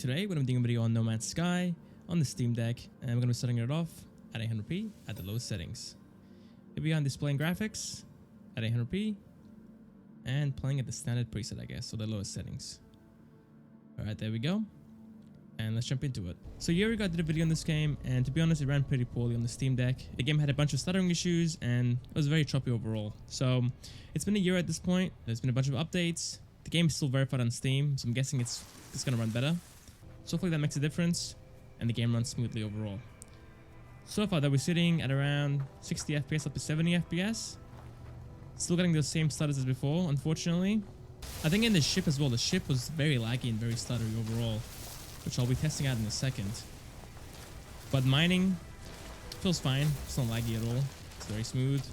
Today we're going to be doing a video on No Man's Sky on the Steam Deck, and we're going to be setting it off at 800p at the lowest settings. Here we are on displaying graphics at 800p and playing at the standard preset, I guess, so the lowest settings. Alright, there we go. And let's jump into it. So a year ago I did a video on this game, and to be honest it ran pretty poorly on the Steam Deck. The game had a bunch of stuttering issues and it was very choppy overall. So it's been a year at this point, there's been a bunch of updates. The game is still verified on Steam, so I'm guessing it's going to run better. So hopefully that makes a difference and the game runs smoothly overall. So far that we're sitting at around 60 FPS up to 70 FPS. Still getting those same stutters as before, unfortunately. I think in the ship as well, the ship was very laggy and very stuttery overall, which I'll be testing out in a second. But mining feels fine, it's not laggy at all, it's very smooth.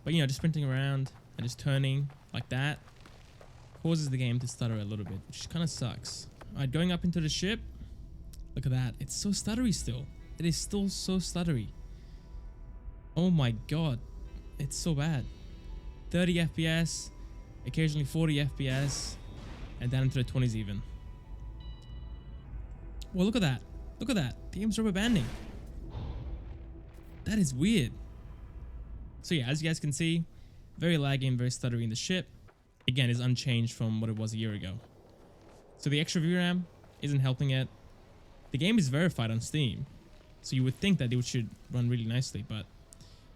But you know, just sprinting around and just turning like that causes the game to stutter a little bit, which kind of sucks. Alright, going up into the ship. Look at that. It's so stuttery still. It is still so stuttery. Oh my god. It's so bad. 30 FPS, occasionally 40 FPS, and down into the 20s even. Well, look at that. Look at that. The game's rubber banding. That is weird. So yeah, as you guys can see, very laggy and very stuttery in the ship. Again, is unchanged from what it was a year ago. So the extra VRAM isn't helping it. The game is verified on Steam, so you would think that it should run really nicely, but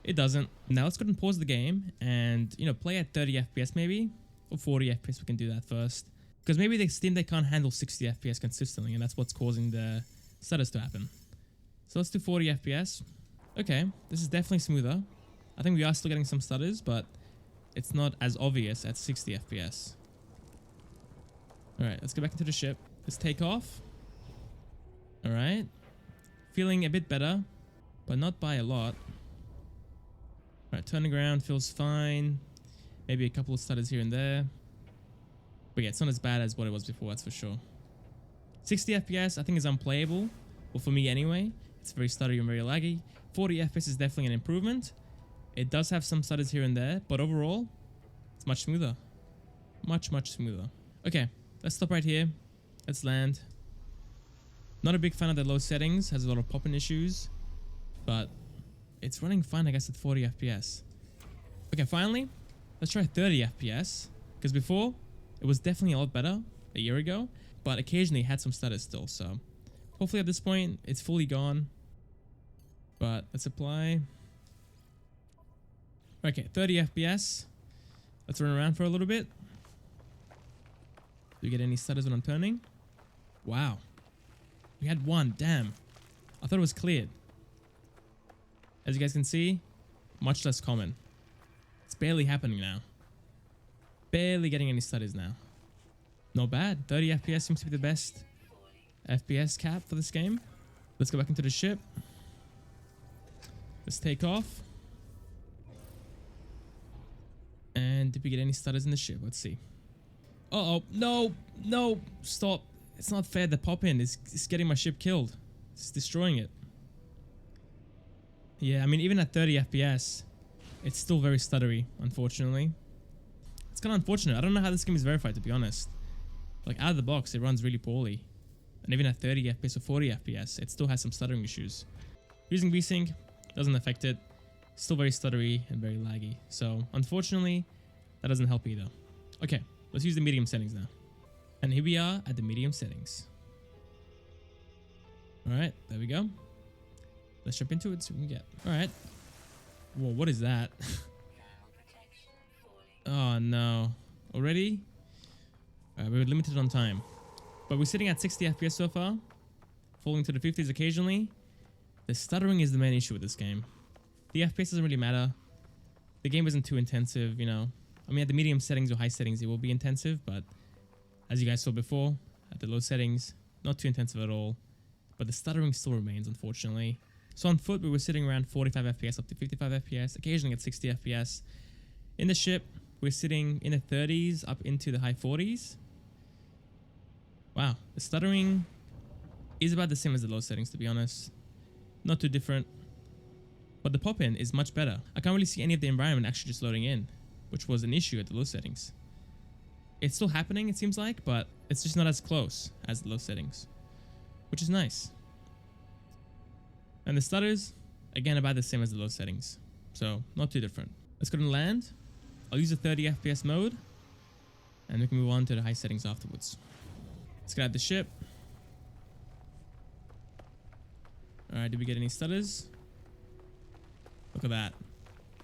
it doesn't. Now let's go and pause the game and, you know, play at 30 FPS maybe, or 40 FPS. We can do that first, because maybe the Steam Deck can't handle 60 FPS consistently, and that's what's causing the stutters to happen. So let's do 40 FPS. Okay, this is definitely smoother. I think we are still getting some stutters, but it's not as obvious at 60 FPS. Alright, let's get back into the ship. Let's take off. Alright. Feeling a bit better, but not by a lot. Alright, turning around feels fine. Maybe a couple of stutters here and there. But yeah, it's not as bad as what it was before, that's for sure. 60 FPS I think is unplayable. Well, for me anyway. It's very stuttery and very laggy. 40 FPS is definitely an improvement. It does have some stutters here and there, but overall, it's much smoother. Much smoother. Okay, let's stop right here. Let's land. Not a big fan of the low settings, has a lot of popping issues, but it's running fine, I guess, at 40 FPS. Okay, finally, let's try 30 FPS, because before, it was definitely a lot better a year ago, but occasionally it had some stutters still, so hopefully at this point, it's fully gone. But let's apply. Okay, 30 FPS. Let's run around for a little bit. Do you get any stutters when I'm turning? Wow. We had one, damn. I thought it was cleared. As you guys can see, much less common. It's barely happening now. Barely getting any stutters now. Not bad. 30 FPS seems to be the best FPS cap for this game. Let's go back into the ship. Let's take off. And did we get any stutters in the ship? Let's see. Uh-oh. No. Stop. It's not fair. The pop-in is getting my ship killed. It's destroying it. Yeah, I mean, even at 30 FPS, it's still very stuttery, unfortunately. It's kind of unfortunate. I don't know how this game is verified, to be honest. Like, out of the box, it runs really poorly. And even at 30 FPS or 40 FPS, it still has some stuttering issues. Using VSync doesn't affect it. Still very stuttery and very laggy. So, unfortunately, that doesn't help either. Okay, let's use the medium settings now. And here we are at the medium settings. Alright, there we go. Let's jump into it, see what we can get. Alright. Whoa, what is that? Oh no. Already? Alright, we're limited on time. But we're sitting at 60 FPS so far. Falling to the 50s occasionally. The stuttering is the main issue with this game. The FPS doesn't really matter. The game isn't too intensive, you know. I mean, at the medium settings or high settings, it will be intensive, but as you guys saw before, at the low settings, not too intensive at all. But the stuttering still remains, unfortunately. So on foot, we were sitting around 45 FPS up to 55 FPS, occasionally at 60 FPS. In the ship, we're sitting in the 30s up into the high 40s. Wow, the stuttering is about the same as the low settings, to be honest. Not too different. But the pop-in is much better. I can't really see any of the environment actually just loading in, which was an issue at the low settings. It's still happening, it seems like, but it's just not as close as the low settings. which is nice. And the stutters, again, about the same as the low settings. So not too different. Let's go to land. I'll use the 30 FPS mode and we can move on to the high settings afterwards. Let's get out the ship. Alright, did we get any stutters? Look at that.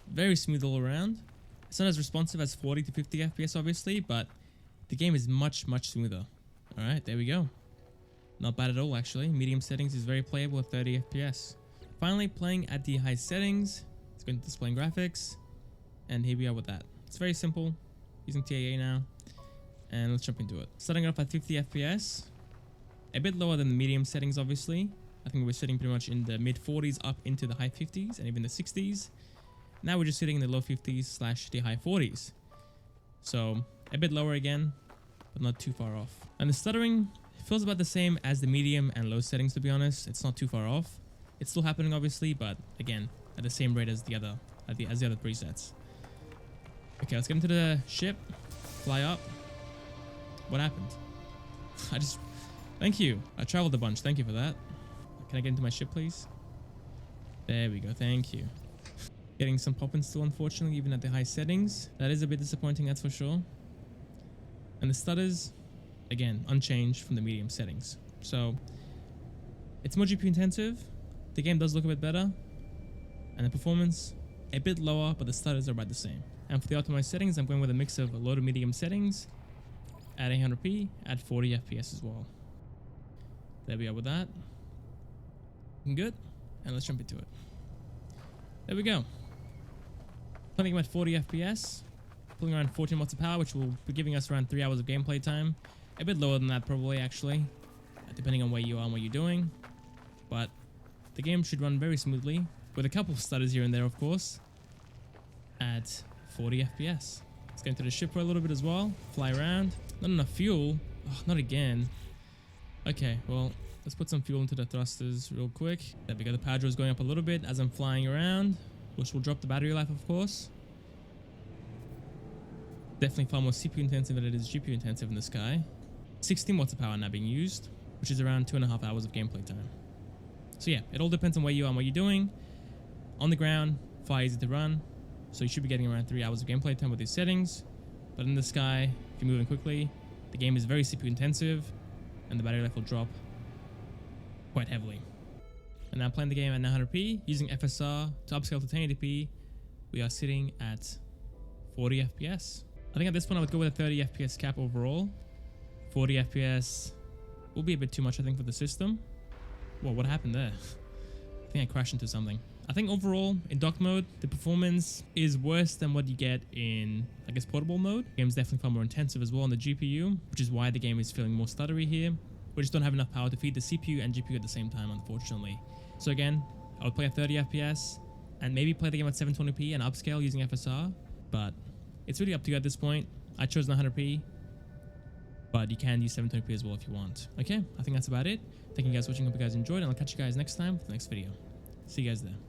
Very smooth all around. It's not as responsive as 40 to 50 FPS obviously, but the game is much smoother. Alright, there we go. Not bad at all actually. Medium settings is very playable at 30 FPS. Finally playing at the high settings. It's going to displaying graphics. And here we are with that. It's very simple. Using TAA now. And let's jump into it. Starting off at 50 FPS. A bit lower than the medium settings obviously. I think we're sitting pretty much in the mid 40s up into the high 50s and even the 60s. Now we're just sitting in the low 50s / the high 40s. So a bit lower again, but not too far off. And the stuttering feels about the same as the medium and low settings, to be honest. It's not too far off. It's still happening obviously, but again, at the same rate as the other presets. Okay, let's get into the ship. Fly up. What happened? Thank you. I traveled a bunch. Thank you for that. Can I get into my ship, please? There we go. Thank you. Getting some popping still, unfortunately, even at the high settings. That is a bit disappointing, that's for sure. And the stutters, again, unchanged from the medium settings. So, it's more GPU intensive. The game does look a bit better. And the performance, a bit lower, but the stutters are about the same. And for the optimized settings, I'm going with a mix of low to medium settings at 800p, at 40 FPS as well. There we are with that. Looking good. And let's jump into it. There we go. Playing at 40 FPS, pulling around 14 watts of power, which will be giving us around 3 hours of gameplay time. A bit lower than that probably, actually, depending on where you are and what you're doing. But the game should run very smoothly, with a couple of stutters here and there, of course, at 40 FPS. Let's get into the ship for a little bit as well. Fly around. Not enough fuel. Oh, not again. Okay, well, let's put some fuel into the thrusters real quick. There we go. The power draw is going up a little bit as I'm flying around, which will drop the battery life, of course. Definitely far more CPU intensive than it is GPU intensive in the sky. 16 watts of power now being used, which is around 2.5 hours of gameplay time. So yeah, it all depends on where you are and what you're doing. On the ground, far easy to run, so you should be getting around 3 hours of gameplay time with these settings. But in the sky, if you're moving quickly, the game is very CPU intensive, and the battery life will drop quite heavily. And now playing the game at 900p, using FSR to upscale to 1080p, we are sitting at 40 FPS. I think at this point I would go with a 30 FPS cap overall. 40 FPS will be a bit too much, I think, for the system. Whoa, what happened there? I think I crashed into something. I think overall, in dock mode, the performance is worse than what you get in, I guess, portable mode. The game is definitely far more intensive as well on the GPU, which is why the game is feeling more stuttery here. We just don't have enough power to feed the CPU and GPU at the same time, unfortunately. So again, I would play at 30 FPS and maybe play the game at 720p and upscale using FSR, but it's really up to you at this point. I chose 900p, but you can use 720p as well if you want. Okay, I think that's about it. Thank you guys for watching. Hope you guys enjoyed, and I'll catch you guys next time for the next video. See you guys there.